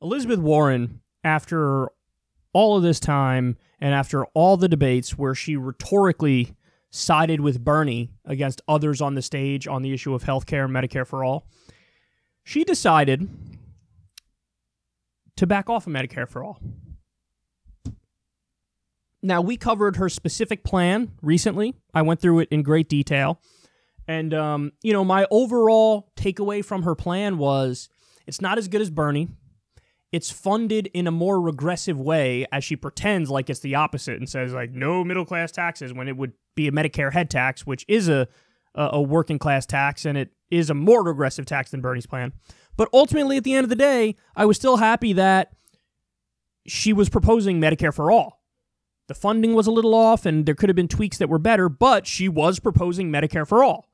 Elizabeth Warren, after all of this time and after all the debates where she rhetorically sided with Bernie against others on the stage on the issue of healthcare and Medicare for all, she decided to back off of Medicare for all. Now, we covered her specific plan recently. I went through it in great detail. And, my overall takeaway from her plan was it's not as good as Bernie. It's funded in a more regressive way as she pretends like it's the opposite and says, like, no middle-class taxes when it would be a Medicare head tax, which is a working-class tax, and it is a more regressive tax than Bernie's plan. But ultimately, at the end of the day, I was still happy that she was proposing Medicare for all. The funding was a little off, and there could have been tweaks that were better, but she was proposing Medicare for all.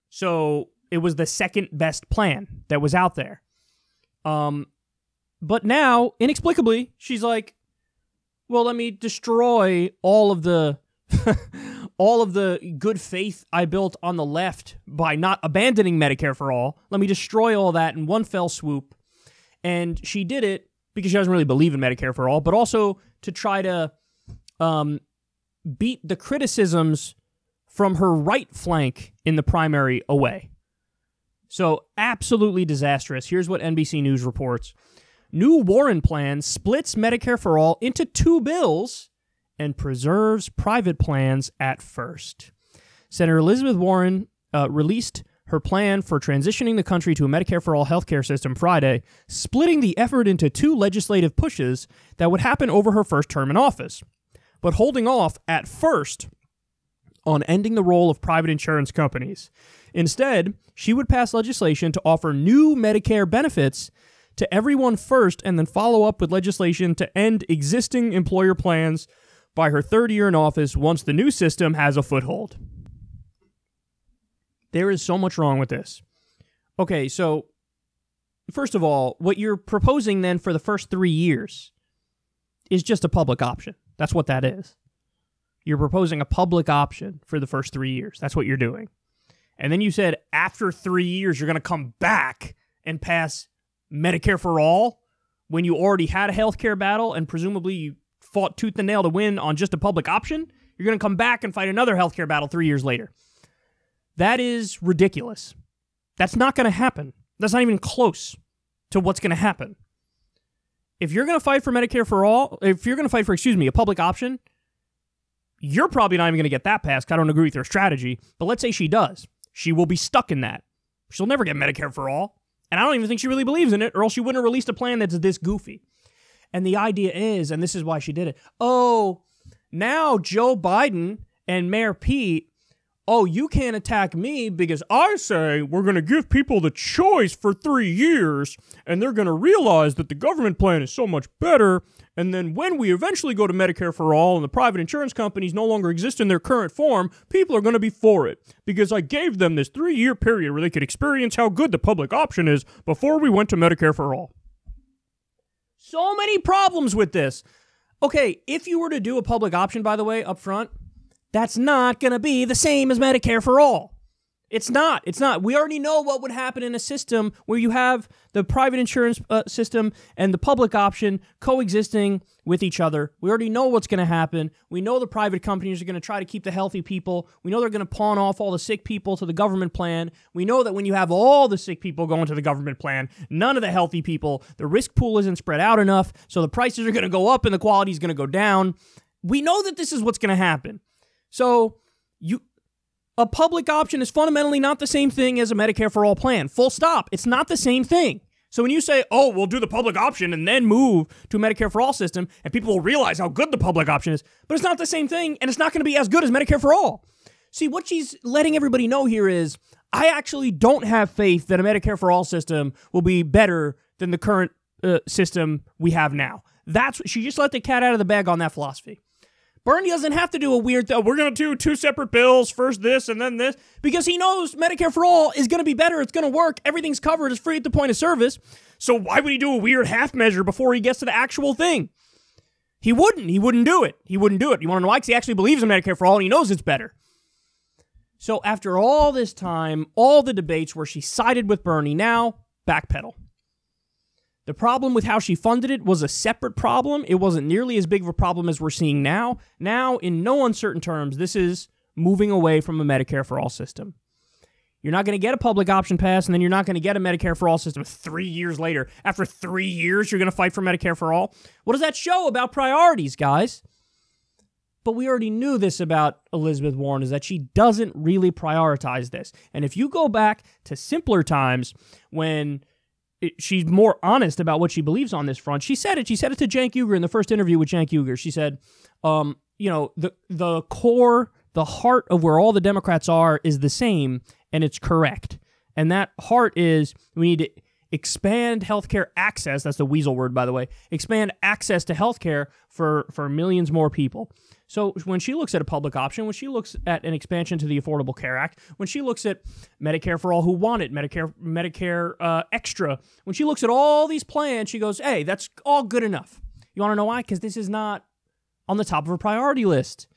So it was the second best plan that was out there. But now, inexplicably, she's like, well, let me destroy all of the all of the good faith I built on the left by not abandoning Medicare for all. Let me destroy all that in one fell swoop. And she did it because she doesn't really believe in Medicare for all, but also to try to beat the criticisms from her right flank in the primary away. So absolutely disastrous. Here's what NBC News reports. New Warren plan splits Medicare for all into two bills and preserves private plans at first. Senator Elizabeth Warren released her plan for transitioning the country to a Medicare for all healthcare system Friday, splitting the effort into two legislative pushes that would happen over her first term in office, but holding off at first on ending the role of private insurance companies. Instead, she would pass legislation to offer new Medicare benefits to everyone first and then follow up with legislation to end existing employer plans by her third year in office once the new system has a foothold. There is so much wrong with this. Okay, so first of all, what you're proposing then for the first 3 years is just a public option. That's what that is. You're proposing a public option for the first 3 years. That's what you're doing. And then you said after 3 years, you're going to come back and pass Medicare for all when you already had a healthcare battle and presumably you fought tooth and nail to win on just a public option. You're going to come back and fight another healthcare battle 3 years later. That is ridiculous. That's not going to happen. That's not even close to what's going to happen. If you're going to fight for Medicare for all, if you're going to fight for, a public option, you're probably not even going to get that passed. I don't agree with your strategy, but let's say she does. She will be stuck in that. She'll never get Medicare for all. And I don't even think she really believes in it, or else she wouldn't have released a plan that's this goofy. And the idea is, and this is why she did it, now Joe Biden and Mayor Pete, you can't attack me because I say we're going to give people the choice for 3 years, and they're going to realize that the government plan is so much better, and then when we eventually go to Medicare for all and the private insurance companies no longer exist in their current form, people are going to be for it because I gave them this 3-year period where they could experience how good the public option is before we went to Medicare for all. So many problems with this. Okay, if you were to do a public option, by the way, up front, that's not going to be the same as Medicare for all. It's not. It's not. We already know what would happen in a system where you have the private insurance system and the public option coexisting with each other. We already know what's going to happen. We know the private companies are going to try to keep the healthy people. We know they're going to pawn off all the sick people to the government plan. We know that when you have all the sick people going to the government plan, none of the healthy people, the risk pool isn't spread out enough, so the prices are going to go up and the quality is going to go down. We know that this is what's going to happen. So a public option is fundamentally not the same thing as a Medicare for all plan. Full stop. It's not the same thing. So when you say, we'll do the public option and then move to a Medicare for all system, and people will realize how good the public option is, but it's not the same thing, and it's not going to be as good as Medicare for all. See, what she's letting everybody know here is, I actually don't have faith that a Medicare for all system will be better than the current system we have now. She just let the cat out of the bag on that philosophy. Bernie doesn't have to do a weird thing. We're going to do 2 separate bills, first this and then this, because he knows Medicare for all is going to be better. It's going to work. Everything's covered. It's free at the point of service. So why would he do a weird half measure before he gets to the actual thing? He wouldn't. He wouldn't do it. You want to know why? Because he actually believes in Medicare for all and he knows it's better. So after all this time, all the debates where she sided with Bernie, now backpedal. The problem with how she funded it was a separate problem. It wasn't nearly as big of a problem as we're seeing now. Now, in no uncertain terms, this is moving away from a Medicare for all system. You're not going to get a public option pass, and then you're not going to get a Medicare for all system 3 years later. After 3 years, you're going to fight for Medicare for all? What does that show about priorities, guys? But we already knew this about Elizabeth Warren, is that she doesn't really prioritize this. And if you go back to simpler times when she's more honest about what she believes on this front, she said it. She said it to Cenk Uygur in the first interview with Cenk Uygur. She said, the core, the heart of where all the Democrats are is the same, and it's correct. And that heart is we need to expand healthcare access. That's the weasel word, by the way. Expand access to healthcare for millions more people. So when she looks at a public option, when she looks at an expansion to the Affordable Care Act, when she looks at Medicare for all who want it, Medicare Extra, when she looks at all these plans, she goes, hey, that's all good enough. You want to know why? Because this is not on the top of her priority list.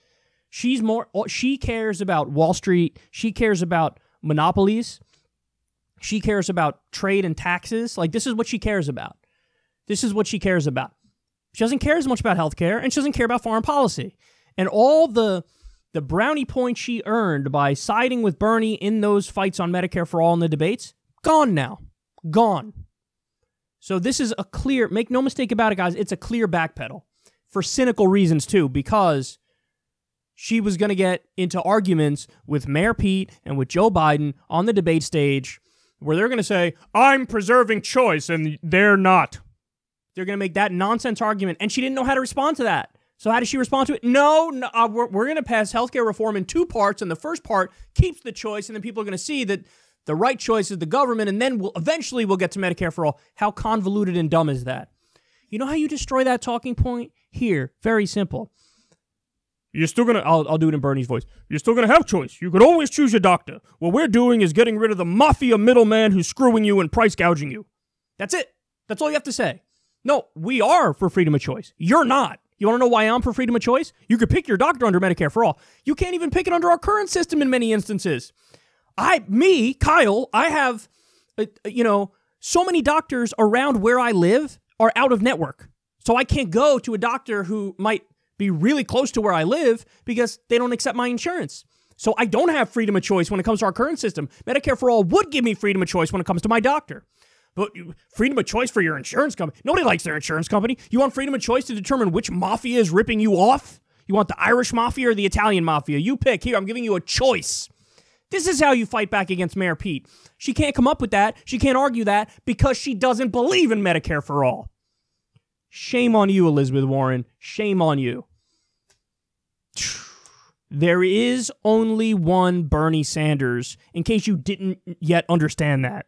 She cares about Wall Street. She cares about monopolies. She cares about trade and taxes. Like, this is what she cares about. This is what she cares about. She doesn't care as much about healthcare, and she doesn't care about foreign policy. And all the brownie points she earned by siding with Bernie in those fights on Medicare for all in the debates, gone now. Gone. So this is a clear, make no mistake about it, guys, it's a clear backpedal. For cynical reasons, too, because she was going to get into arguments with Mayor Pete and with Joe Biden on the debate stage where they're going to say, I'm preserving choice, and they're not. They're going to make that nonsense argument, and she didn't know how to respond to that. So how does she respond to it? No, we're going to pass healthcare reform in two parts, and the first part keeps the choice, and then people are going to see that the right choice is the government, and then eventually we'll get to Medicare for all. How convoluted and dumb is that? You know how you destroy that talking point? Here, very simple. You're still going to, I'll do it in Bernie's voice. You're still going to have choice. You could always choose your doctor. What we're doing is getting rid of the mafia middleman who's screwing you and price gouging you. That's it. That's all you have to say. No, we are for freedom of choice. You're not. You want to know why I'm for freedom of choice? You could pick your doctor under Medicare for all. You can't even pick it under our current system in many instances. Kyle, I have, so many doctors around where I live are out of network. So I can't go to a doctor who might be really close to where I live because they don't accept my insurance. So I don't have freedom of choice when it comes to our current system. Medicare for all would give me freedom of choice when it comes to my doctor. But freedom of choice for your insurance company? Nobody likes their insurance company. You want freedom of choice to determine which mafia is ripping you off? You want the Irish mafia or the Italian mafia? You pick. Here, I'm giving you a choice. This is how you fight back against Mayor Pete. She can't come up with that. She can't argue that because she doesn't believe in Medicare for all. Shame on you, Elizabeth Warren. Shame on you. There is only one Bernie Sanders, in case you didn't yet understand that.